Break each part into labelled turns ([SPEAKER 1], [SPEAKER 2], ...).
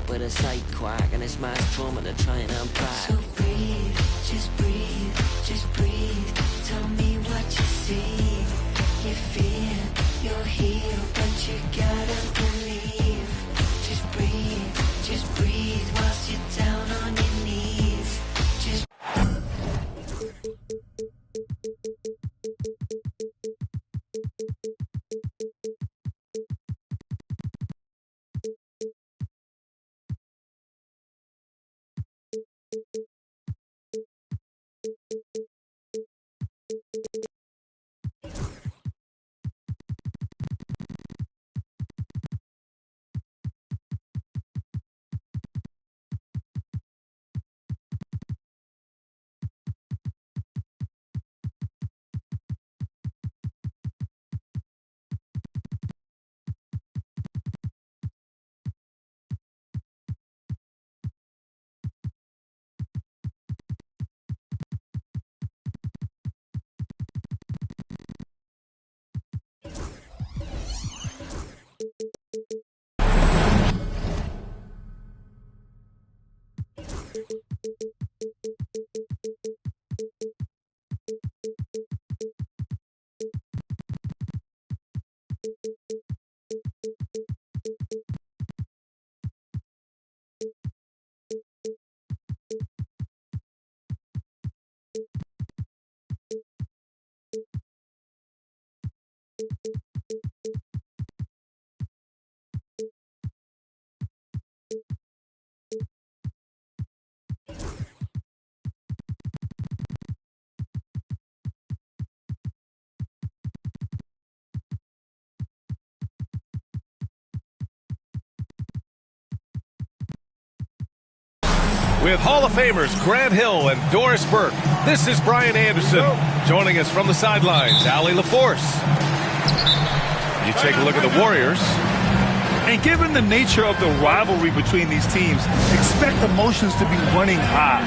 [SPEAKER 1] up with a sight quack, and it's my trauma to try and unpack. So breathe, just breathe, just breathe. Tell me what you see. You feel you're here, but you gotta believe. Just breathe whilst you're down on your knees. Just
[SPEAKER 2] with Hall of Famers Grant Hill and Doris Burke, this is Brian Anderson. Joining us from the sidelines, Allie LaForce. You take a look at the Warriors.
[SPEAKER 3] And given the nature of the rivalry between these teams, expect emotions to be running high.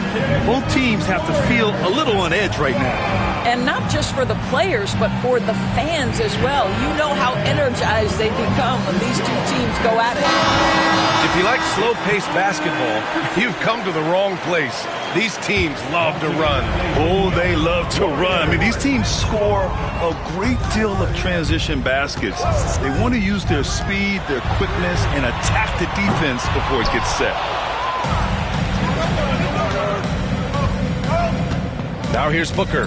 [SPEAKER 3] Both teams have to feel a little on edge right now.
[SPEAKER 4] And not just for the players, but for the fans as well. You know how energized they become when these two teams go at it.
[SPEAKER 2] If you like slow-paced basketball, you've come to the wrong place. These teams love to run.
[SPEAKER 3] Oh, they love to run. I mean, these teams score a great deal of transition baskets. They want to use their speed, their quickness, and attack the defense before it gets set.
[SPEAKER 2] Now here's Booker.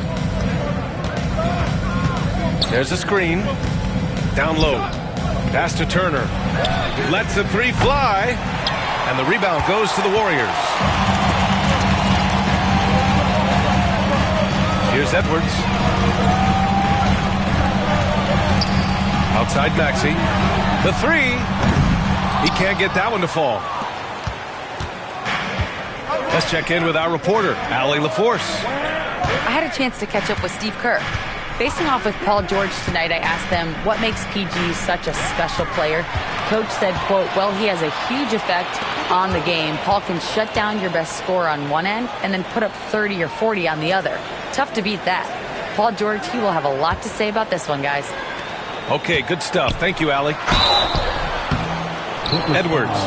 [SPEAKER 2] There's a screen. Down low. Pass to Turner. Lets the three fly. And the rebound goes to the Warriors. Here's Edwards. Outside Maxey. The three. He can't get that one to fall. Let's check in with our reporter, Allie LaForce.
[SPEAKER 5] I had a chance to catch up with Steve Kerr. Facing off with Paul George tonight, I asked them what makes PG such a special player. Coach said, quote, well, he has a huge effect on the game. Paul can shut down your best scorer on one end and then put up 30 or 40 on the other. Tough to beat that. Paul George, he will have a lot to say about this one, guys.
[SPEAKER 2] Okay, good stuff. Thank you, Allie. Edwards.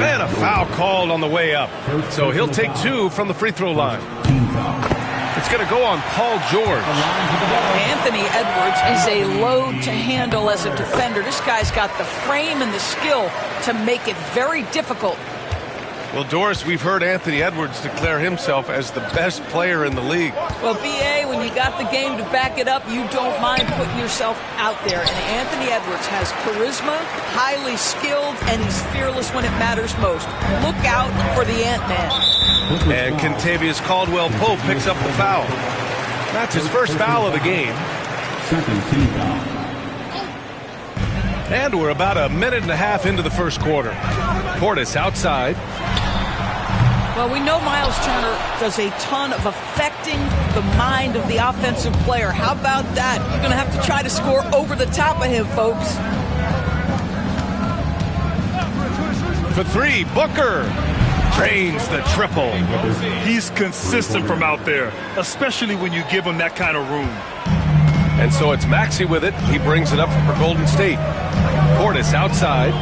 [SPEAKER 2] And a foul called on the way up. So he'll take two from the free throw line. It's going to go on Paul George.
[SPEAKER 4] Anthony Edwards is a load to handle as a defender. This guy's got the frame and the skill to make it very difficult.
[SPEAKER 2] Well, Doris, we've heard Anthony Edwards declare himself as the best player in the league.
[SPEAKER 4] Well, B.A., when you got the game to back it up, you don't mind putting yourself out there. And Anthony Edwards has charisma, highly skilled, and he's fearless when it matters most. Look out for the Ant-Man.
[SPEAKER 2] And Kentavious Caldwell-Pope picks up the foul. That's his first foul of the game.
[SPEAKER 6] Second team foul.
[SPEAKER 2] And we're about a minute and a half into the first quarter. Portis outside.
[SPEAKER 4] Well, we know Miles Turner does a ton of affecting the mind of the offensive player. How about that? You're going to have to try to score over the top of him, folks.
[SPEAKER 2] For three, Booker drains the triple.
[SPEAKER 3] He's consistent from out there, especially when you give him that kind of room.
[SPEAKER 2] And so it's Maxey with it. He brings it up for Golden State. Portis outside.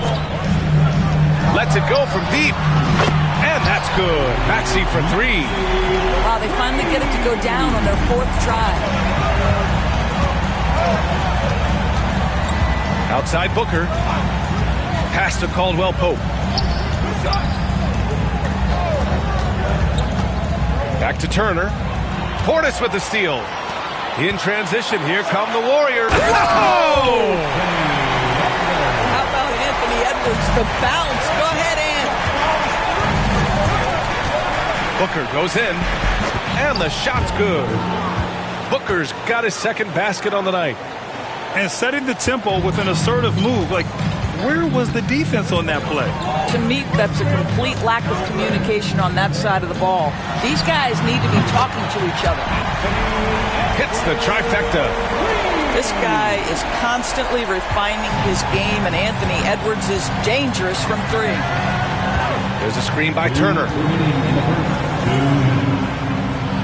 [SPEAKER 2] Lets it go from deep. And that's good. Maxey for three.
[SPEAKER 4] Wow, they finally get it to go down on their fourth try.
[SPEAKER 2] Outside Booker. Pass to Caldwell Pope. Back to Turner. Portis with the steal. In transition, here come the Warriors. Oh!
[SPEAKER 4] How about Anthony Edwards, the bounce? Go ahead, Ant.
[SPEAKER 2] Booker goes in, and the shot's good. Booker's got his second basket on the night.
[SPEAKER 3] And setting the tempo with an assertive move. Like, where was the defense on that play?
[SPEAKER 4] To me, that's a complete lack of communication on that side of the ball. These guys need to be talking to each other.
[SPEAKER 2] Hits the trifecta.
[SPEAKER 4] This guy is constantly refining his game, and Anthony Edwards is dangerous from three.
[SPEAKER 2] There's a screen by Turner.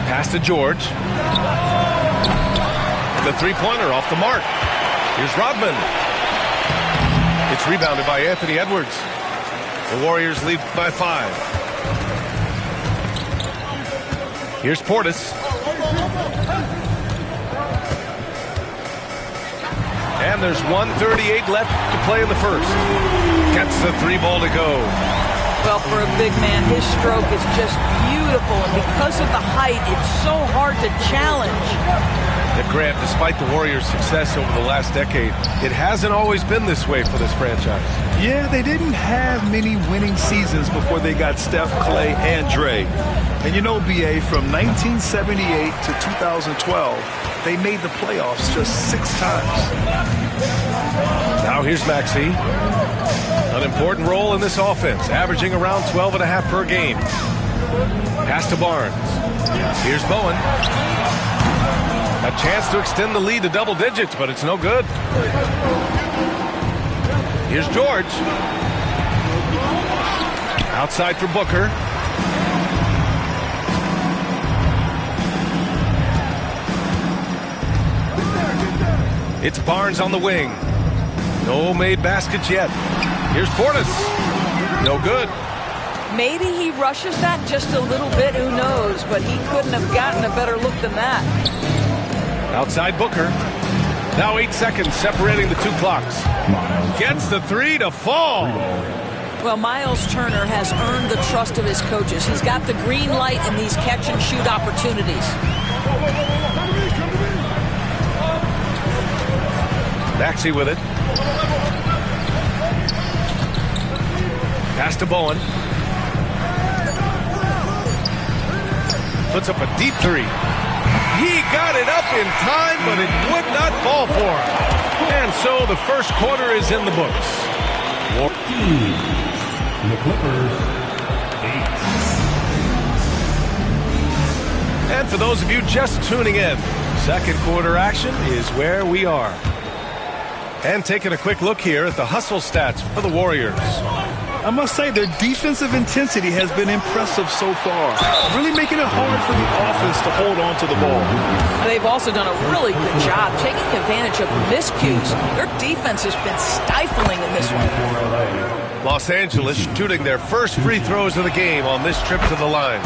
[SPEAKER 2] Pass to George. The three-pointer off the mark. Here's Rodman. It's rebounded by Anthony Edwards. The Warriors lead by 5. Here's Portis. And there's 1:38 left to play in the first. Gets the three ball to go.
[SPEAKER 4] Well, for a big man, his stroke is just beautiful, and because of the height, it's so hard to challenge.
[SPEAKER 2] And Grant, despite the Warriors' success over the last decade, it hasn't always been this way for this franchise.
[SPEAKER 3] Yeah, they didn't have many winning seasons before they got Steph, Clay, and Dre. And you know, BA, from 1978 to 2012, they made the playoffs just 6 times.
[SPEAKER 2] Now here's Maxey. An important role in this offense, averaging around 12.5 per game. Pass to Barnes. Here's Bowen. A chance to extend the lead to double digits, but it's no good. Here's George. Outside for Booker. It's Barnes on the wing. No made baskets yet. Here's Portis. No good.
[SPEAKER 4] Maybe he rushes that just a little bit, who knows, but he couldn't have gotten a better look than that.
[SPEAKER 2] Outside Booker. Now 8 seconds separating the 2 clocks. Gets the three to fall.
[SPEAKER 4] Well, Miles Turner has earned the trust of his coaches. He's got the green light in these catch-and-shoot opportunities.
[SPEAKER 2] Maxey with it. Pass to Bowen. Puts up a deep three. He got it up in time, but it would not fall for him. And so the first quarter is in the books.
[SPEAKER 6] The Clippers, 8.
[SPEAKER 2] And for those of you just tuning in, second quarter action is where we are. And taking a quick look here at the hustle stats for the Warriors.
[SPEAKER 3] I must say, their defensive intensity has been impressive so far, really making it hard for the offense to hold on to the ball.
[SPEAKER 4] They've also done a really good job taking advantage of miscues. Their defense has been stifling in this one.
[SPEAKER 2] Los Angeles shooting their first free throws of the game on this trip to the line.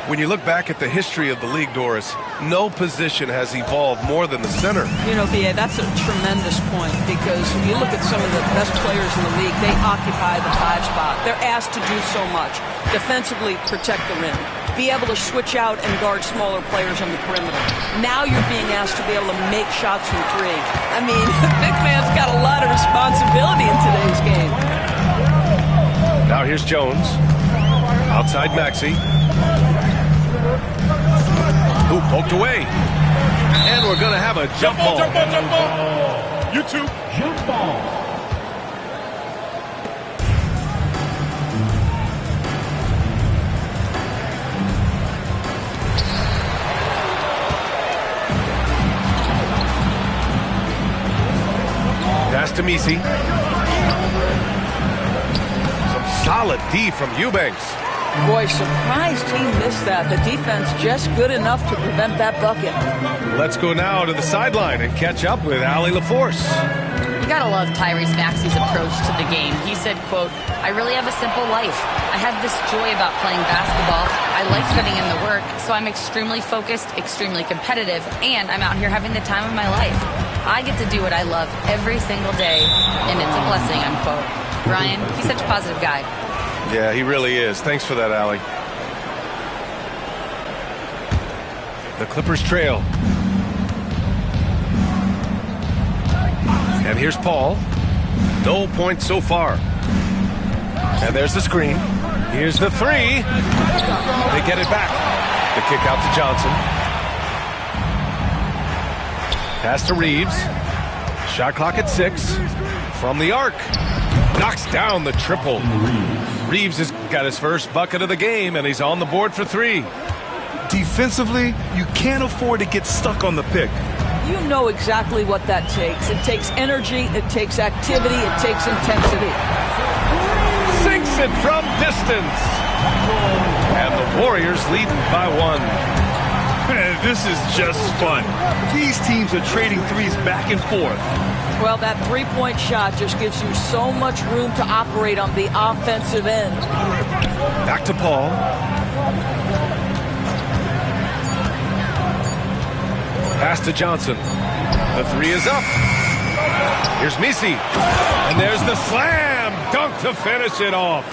[SPEAKER 2] When you look back at the history of the league, Doris, no position has evolved more than the center.
[SPEAKER 4] You know, B.A., that's a tremendous point, because when you look at some of the best players in the league, they occupy the 5 spot. They're asked to do so much. Defensively, protect the rim. Be able to switch out and guard smaller players on the perimeter. Now you're being asked to be able to make shots from 3. I mean, the big man's got a lot of responsibility in today's game.
[SPEAKER 2] Now here's Jones. Outside Maxey. Who poked away. And we're going to have a jump ball.
[SPEAKER 3] Jump ball. You two.
[SPEAKER 6] Jump ball.
[SPEAKER 2] Pass to Messi. Some solid D from Eubanks.
[SPEAKER 4] Boy, surprised he missed that. The defense just good enough to prevent that bucket.
[SPEAKER 2] Let's go now to the sideline and catch up with Allie LaForce.
[SPEAKER 5] gotta love Tyrese Maxey's approach to the game. He said, quote, "I really have a simple life. I have this joy about playing basketball. I like putting in the work, so I'm extremely focused, extremely competitive, and I'm out here having the time of my life. I get to do what I love every single day, and it's a blessing," unquote. Ryan, he's such a positive guy.
[SPEAKER 2] Yeah, he really is. Thanks for that, Allie. The Clippers trail. And here's Paul. No points so far. And there's the screen. Here's the three. They get it back. The kick out to Johnson. Pass to Reeves. Shot clock at 6. From the arc. Knocks down the triple. Reeves has got his first bucket of the game, and he's on the board for 3.
[SPEAKER 3] Defensively, you can't afford to get stuck on the pick.
[SPEAKER 4] You know exactly what that takes. It takes energy, it takes activity, it takes intensity.
[SPEAKER 2] Sinks it from distance. And the Warriors leading by 1.
[SPEAKER 3] Man, this is just fun. These teams are trading threes back and forth.
[SPEAKER 4] Well, that three-point shot just gives you so much room to operate on the offensive end.
[SPEAKER 2] Back to Paul. Pass to Johnson. The 3 is up. Here's Messi. And there's the slam dunk to finish it off.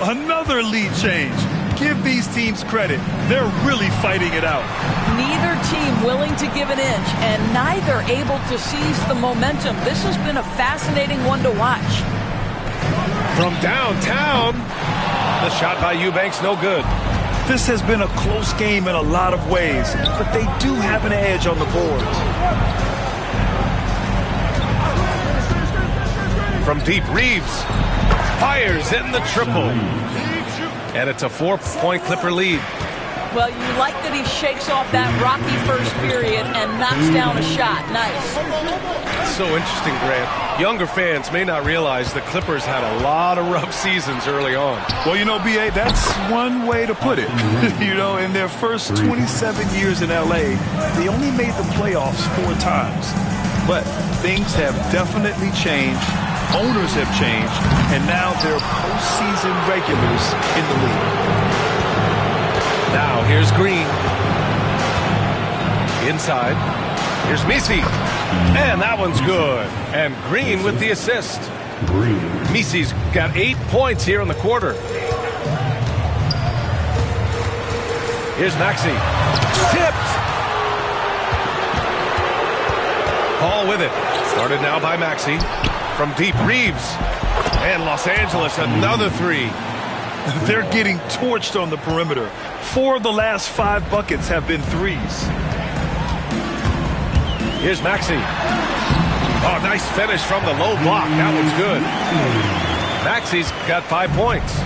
[SPEAKER 3] Another lead change. Give these teams credit. They're really fighting it out.
[SPEAKER 4] Neither team willing to give an inch, and neither able to seize the momentum. This has been a fascinating one to watch.
[SPEAKER 2] From downtown, the shot by Eubanks, no good.
[SPEAKER 3] This has been a close game in a lot of ways, but they do have an edge on the boards.
[SPEAKER 2] From deep, Reeves fires in the triple. And it's a 4-point Clipper lead.
[SPEAKER 4] Well, you like that he shakes off that rocky first period and knocks down a shot. Nice.
[SPEAKER 2] It's so interesting, Grant. Younger fans may not realize the Clippers had a lot of rough seasons early on.
[SPEAKER 3] Well, you know, B.A., that's one way to put it. You know, in their first 27 years in L.A., they only made the playoffs 4 times. But things have definitely changed. Owners have changed. And now they're postseason regulars in the league.
[SPEAKER 2] Now, here's Green. Inside. Here's Messi. And that one's good. And Green with the assist. Messi's got 8 points here in the quarter. Here's Maxey. Tipped. Paul with it. Started now by Maxey. From deep, Reeves. And Los Angeles, another 3.
[SPEAKER 3] They're getting torched on the perimeter. 4 of the last 5 buckets have been threes.
[SPEAKER 2] Here's Maxey. Oh, nice finish from the low block. That one's good. Maxey's got 5 points.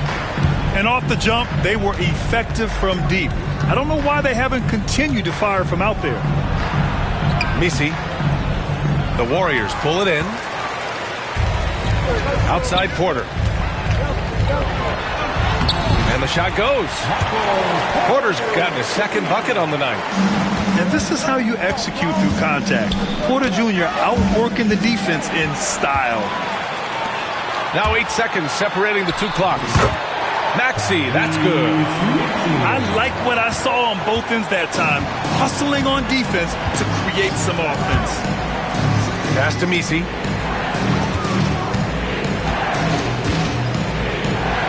[SPEAKER 3] And off the jump, they were effective from deep. I don't know why they haven't continued to fire from out there.
[SPEAKER 2] Messi. The Warriors pull it in. Outside Porter. And the shot goes. Porter's gotten his second bucket on the night.
[SPEAKER 3] And this is how you execute through contact. Porter Jr. outworking the defense in style.
[SPEAKER 2] Now 8 seconds separating the 2 clocks. Maxey, that's good.
[SPEAKER 3] I like what I saw on both ends that time. Hustling on defense to create some offense.
[SPEAKER 2] Pass to Messi.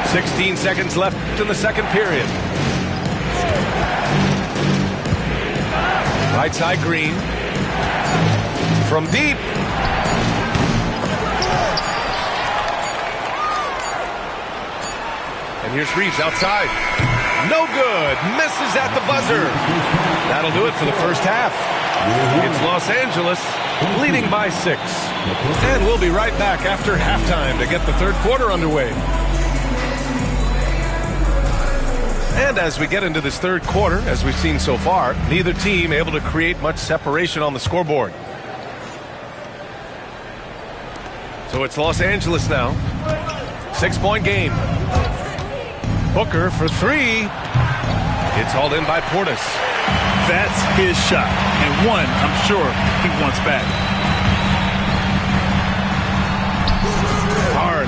[SPEAKER 2] 16 seconds left in the second period. Right side, Green. From deep. And here's Reeves outside. No good. Misses at the buzzer. That'll do it for the first half. It's Los Angeles leading by 6. And we'll be right back after halftime to get the third quarter underway. And as we get into this third quarter, as we've seen so far, neither team able to create much separation on the scoreboard. So it's Los Angeles now. 6-point game. Booker for 3. It's hauled in by Portis.
[SPEAKER 3] That's his shot. And one, I'm sure, he wants back.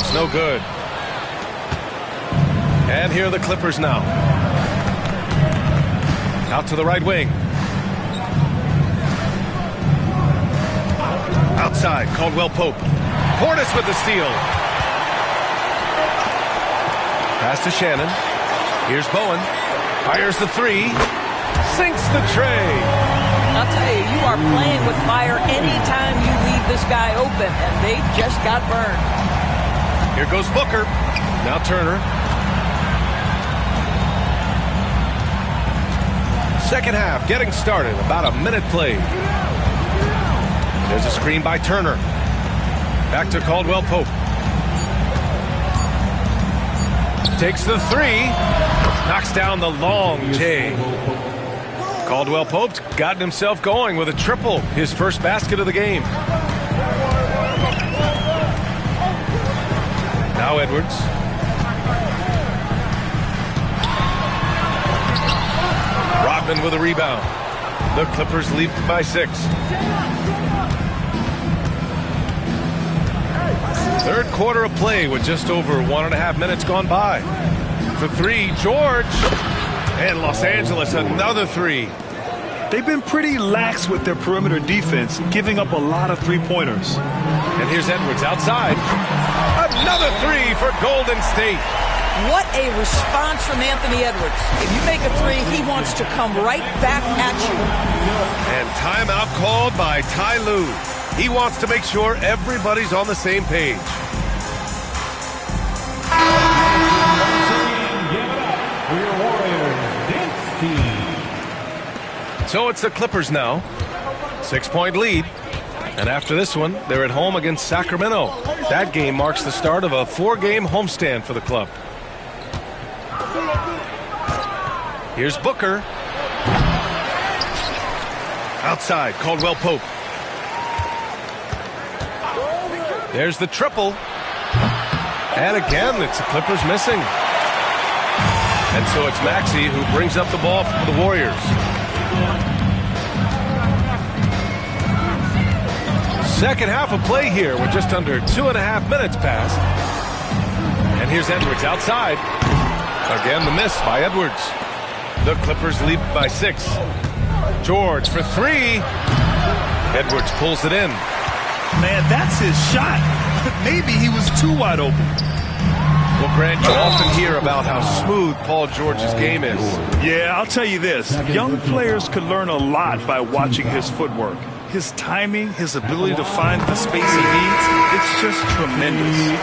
[SPEAKER 2] Edwards, no good. And here are the Clippers now. Out to the right wing. Outside, Caldwell Pope. Portis with the steal. Pass to Shannon. Here's Bowen. Fires the three. Sinks the tray.
[SPEAKER 4] I'll tell you, you are playing with fire anytime you leave this guy open, and they just got burned.
[SPEAKER 2] Here goes Booker. Now Turner. Second half getting started. About a minute played. There's a screen by Turner. Back to Caldwell Pope. Takes the three. Knocks down the long J. Caldwell Pope's gotten himself going with a triple. His first basket of the game. Now Edwards. Rodman with a rebound. The Clippers lead by 6. Third quarter of play with just over 1.5 minutes gone by. For three, George. And Los Angeles, another three.
[SPEAKER 3] They've been pretty lax with their perimeter defense, giving up a lot of three-pointers.
[SPEAKER 2] And here's Edwards outside. Another three for Golden State.
[SPEAKER 4] What a response from Anthony Edwards. If you make a three, he wants to come right back at you.
[SPEAKER 2] And timeout called by Ty Lue. He wants to make sure everybody's on the same page. So it's the Clippers now. 6-point lead. And after this one, they're at home against Sacramento. That game marks the start of a 4-game homestand for the club. Here's Booker. Outside, Caldwell Pope. There's the triple. And again, it's the Clippers missing. And so it's Maxey who brings up the ball for the Warriors. Second half of play here with just under 2.5 minutes passed. And here's Edwards outside. Again, the miss by Edwards. The Clippers lead by 6. George for three. Edwards pulls it in.
[SPEAKER 3] Man, that's his shot. Maybe he was too wide open.
[SPEAKER 2] Well, Grant, you often hear about how smooth Paul George's game is.
[SPEAKER 3] Yeah, I'll tell you this. Young players could learn a lot by watching his footwork. His timing, his ability to find the space he needs, it's just tremendous.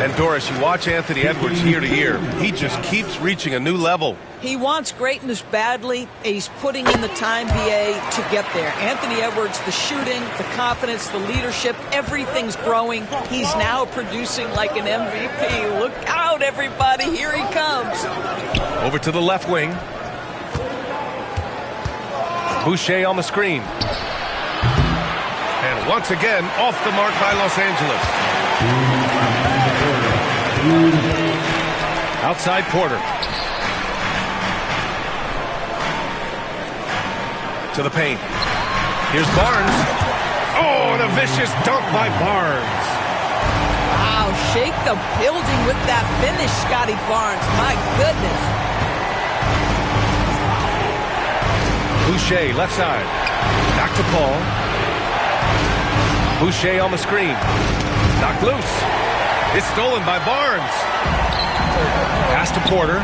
[SPEAKER 2] And Doris, you watch Anthony Edwards year to year. He just keeps reaching a new level.
[SPEAKER 4] He wants greatness badly. He's putting in the time, BA, to get there. Anthony Edwards, the shooting, the confidence, the leadership, everything's growing. He's now producing like an MVP. Look out, everybody. Here he comes.
[SPEAKER 2] Over to the left wing. Boucher on the screen. And once again, off the mark by Los Angeles. Outside Porter. To the paint. Here's Barnes. Oh, and a vicious dunk by Barnes.
[SPEAKER 4] Wow, shake the building with that finish, Scotty Barnes. My goodness.
[SPEAKER 2] Boucher, left side. Back to Paul. Boucher on the screen. Knocked loose. It's stolen by Barnes. Pass to Porter.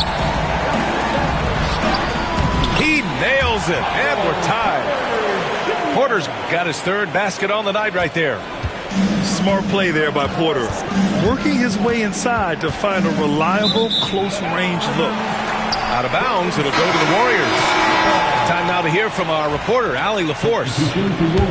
[SPEAKER 2] He nails it, and we're tied. Porter's got his third basket on the night right there.
[SPEAKER 3] Smart play there by Porter. Working his way inside to find a reliable, close-range look.
[SPEAKER 2] Out of bounds, it'll go to the Warriors. Time now to hear from our reporter, Allie LaForce.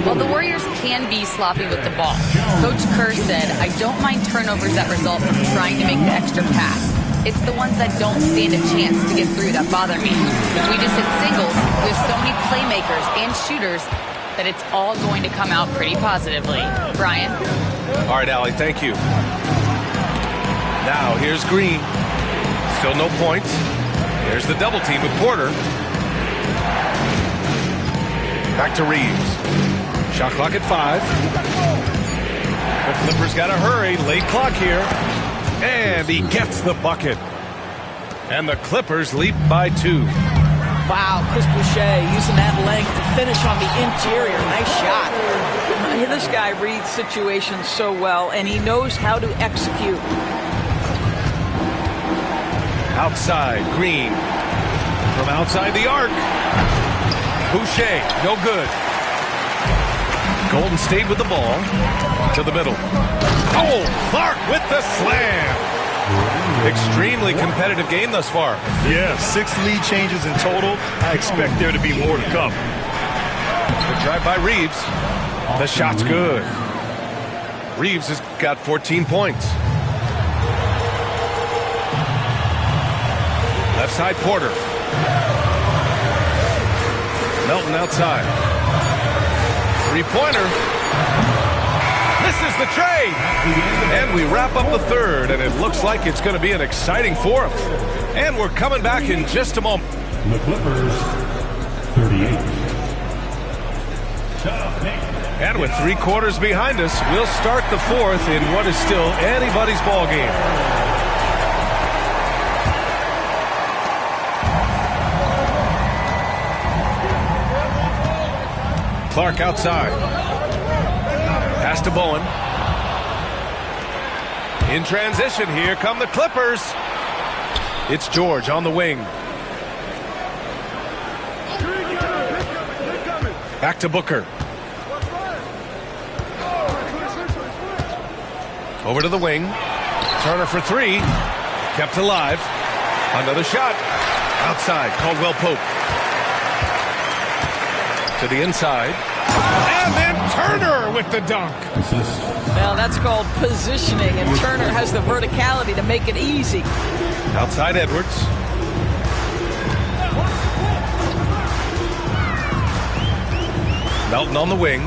[SPEAKER 5] Well, the Warriors can be sloppy with the ball. Coach Kerr said, I don't mind turnovers that result from trying to make the extra pass. It's the ones that don't stand a chance to get through that bother me. If we just hit singles, we have so many playmakers and shooters that it's all going to come out pretty positively. Brian?
[SPEAKER 2] All right, Allie, thank you. Now, here's Green. Still no points. There's the double team with Porter. Back to Reeves. Shot clock at 5. The Clippers got to hurry. Late clock here. And he gets the bucket. And the Clippers leap by 2.
[SPEAKER 4] Wow, Chris Boucher using that length to finish on the interior. Nice shot. This guy reads situations so well, and he knows how to execute.
[SPEAKER 2] Outside, Green. From outside the arc. Boucher, no good. Golden State with the ball. To the middle. Oh, Clark with the slam. Extremely competitive game thus far.
[SPEAKER 3] Yeah, 6 lead changes in total. I expect there to be more to come.
[SPEAKER 2] The drive by Reeves. The shot's good. Reeves has got 14 points. Left side, Porter. Melton outside. Three-pointer. Misses the trade. And we wrap up the third, and it looks like it's going to be an exciting fourth. And we're coming back in just a moment.
[SPEAKER 6] The Clippers, 38.
[SPEAKER 2] And with 3 quarters behind us, we'll start the fourth in what is still anybody's ball game. Clark outside. Pass to Bowen. In transition, here come the Clippers. It's George on the wing. Back to Booker. Over to the wing. Turner for 3. Kept alive. Another shot. Outside. Caldwell Pope. To the inside. And then Turner with the dunk.
[SPEAKER 4] Well, that's called positioning, and Turner has the verticality to make it easy.
[SPEAKER 2] Outside Edwards. Melton on the wing.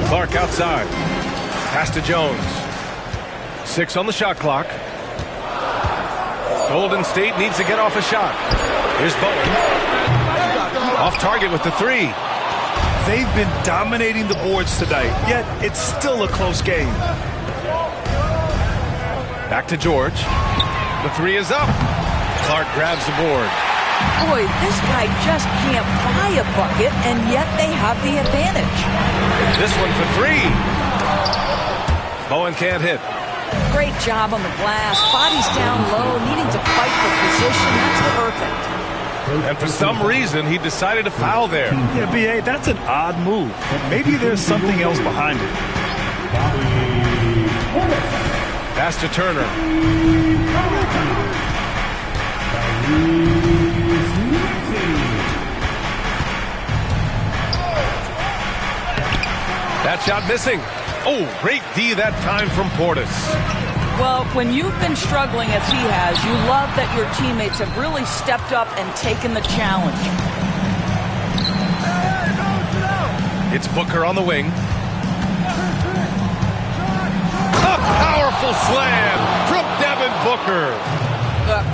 [SPEAKER 2] Clark outside. Pass to Jones. 6 on the shot clock. Golden State needs to get off a shot. Here's Bowen. Off target with the 3.
[SPEAKER 3] They've been dominating the boards tonight, yet it's still a close game.
[SPEAKER 2] Back to George. The 3 is up. Clark grabs the board.
[SPEAKER 4] Boy, this guy just can't buy a bucket, and yet they have the advantage.
[SPEAKER 2] This one for 3. Bowen can't hit.
[SPEAKER 4] Great job on the glass. Body's down low, needing to fight for position. That's perfect.
[SPEAKER 2] And for some reason, he decided to foul there.
[SPEAKER 3] Yeah, B.A., that's an odd move. Maybe there's something else behind it.
[SPEAKER 2] Pass to Turner. That shot missing. Oh, great D that time from Portis.
[SPEAKER 4] Well, when you've been struggling as he has, you love that your teammates have really stepped up and taken the challenge.
[SPEAKER 2] It's Booker on the wing. A powerful slam from Devin Booker.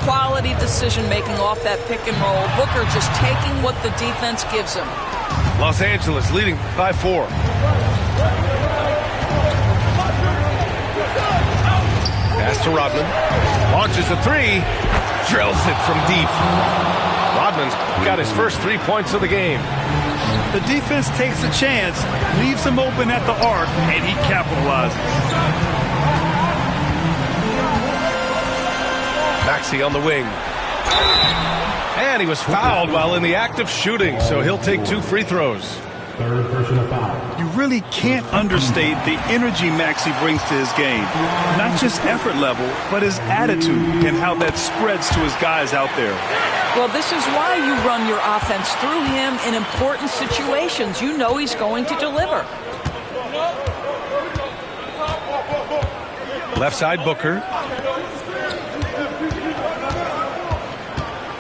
[SPEAKER 4] Quality decision-making off that pick and roll. Booker just taking what the defense gives him.
[SPEAKER 2] Los Angeles leading by 4. Pass to Rodman. Launches a 3. Drills it from deep. Rodman's got his first 3 points of the game.
[SPEAKER 3] The defense takes a chance, leaves him open at the arc, and he capitalizes.
[SPEAKER 2] Maxey on the wing. And he was fouled while in the act of shooting, so he'll take 2 free throws.
[SPEAKER 6] Third personal foul.
[SPEAKER 3] You really can't understate the energy Maxey brings to his game. Not just effort level, but his attitude and how that spreads to his guys out there.
[SPEAKER 4] Well, this is why you run your offense through him in important situations. You know he's going to deliver.
[SPEAKER 2] Left side, Booker.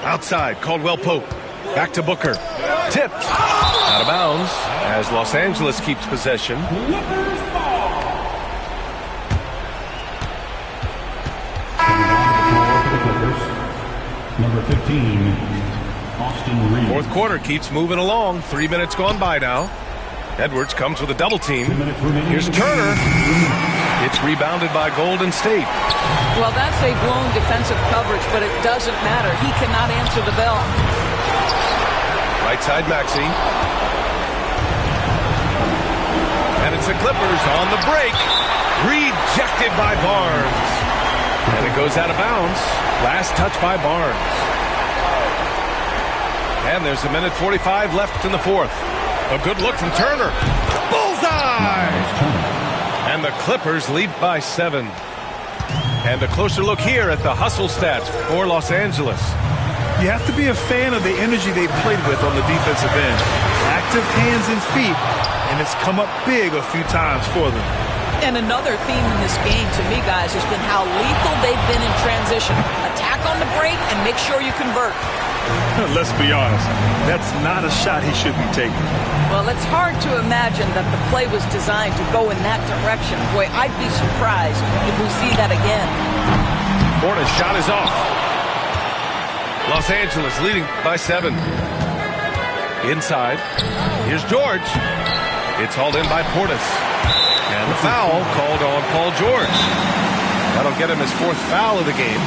[SPEAKER 2] Outside, Caldwell Pope. Back to Booker. Tipped. Out of bounds as Los Angeles keeps possession.
[SPEAKER 6] Number 15, Austin Reeves.
[SPEAKER 2] Fourth quarter keeps moving along. 3 minutes gone by now. Edwards comes with a double team. Here's Turner. It's rebounded by Golden State.
[SPEAKER 4] Well, that's a blown defensive coverage, but it doesn't matter. He cannot answer the bell.
[SPEAKER 2] Right side Maxey. And it's the Clippers on the break. Rejected by Barnes. And it goes out of bounds. Last touch by Barnes. And there's a minute 45 left in the fourth. A good look from Turner. Bullseye! And the Clippers lead by 7. And a closer look here at the hustle stats for Los Angeles.
[SPEAKER 3] You have to be a fan of the energy they've played with on the defensive end. Active hands and feet, and it's come up big a few times for them.
[SPEAKER 4] And another theme in this game, to me, guys, has been how lethal they've been in transition. Attack on the break and make sure you convert.
[SPEAKER 3] Let's be honest, that's not a shot he should be taking.
[SPEAKER 4] Well, it's hard to imagine that the play was designed to go in that direction. Boy, I'd be surprised if we see that again.
[SPEAKER 2] Portis' shot is off. Los Angeles leading by 7. Inside. Here's George. It's hauled in by Portis. And the foul called on Paul George. That'll get him his 4th foul of the game.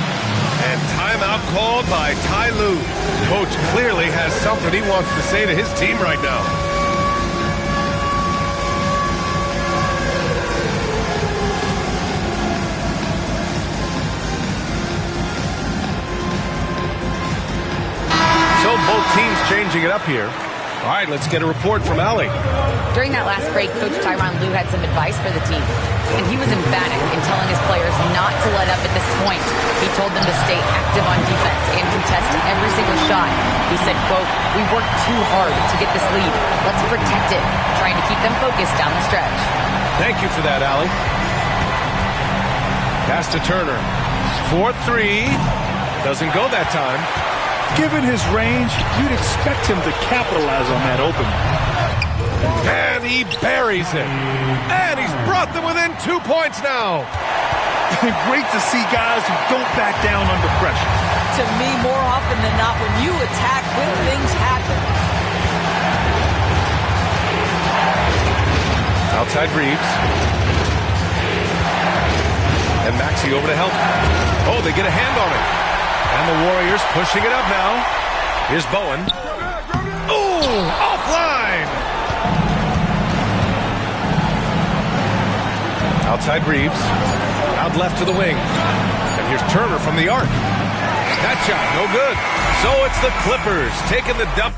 [SPEAKER 2] And timeout called by Ty Lue. Coach clearly has something he wants to say to his team right now. So both teams changing it up here. All right, let's get a report from Allie.
[SPEAKER 5] During that last break, Coach Tyronn Lue had some advice for the team, and he was emphatic in telling his players not to let up at this point. He told them to stay active on defense and contest every single shot. He said, quote, "We worked too hard to get this lead. Let's protect it," trying to keep them focused down the stretch.
[SPEAKER 2] Thank you for that, Allie. Pass to Turner. 4-3. Doesn't go that time.
[SPEAKER 3] Given his range, you'd expect him to capitalize on that opening.
[SPEAKER 2] And he buries it. And he's brought them within 2 points now.
[SPEAKER 3] Great to see guys who don't back down under pressure.
[SPEAKER 4] To me, more often than not, when you attack, good things happen.
[SPEAKER 2] Outside Reeves. And Maxey over to help. Oh, they get a hand on it. And the Warriors pushing it up now. Here's Bowen. Ooh, offline. Outside Reeves. Out left to the wing. And here's Turner from the arc. That shot, no good. So it's the Clippers taking the dub.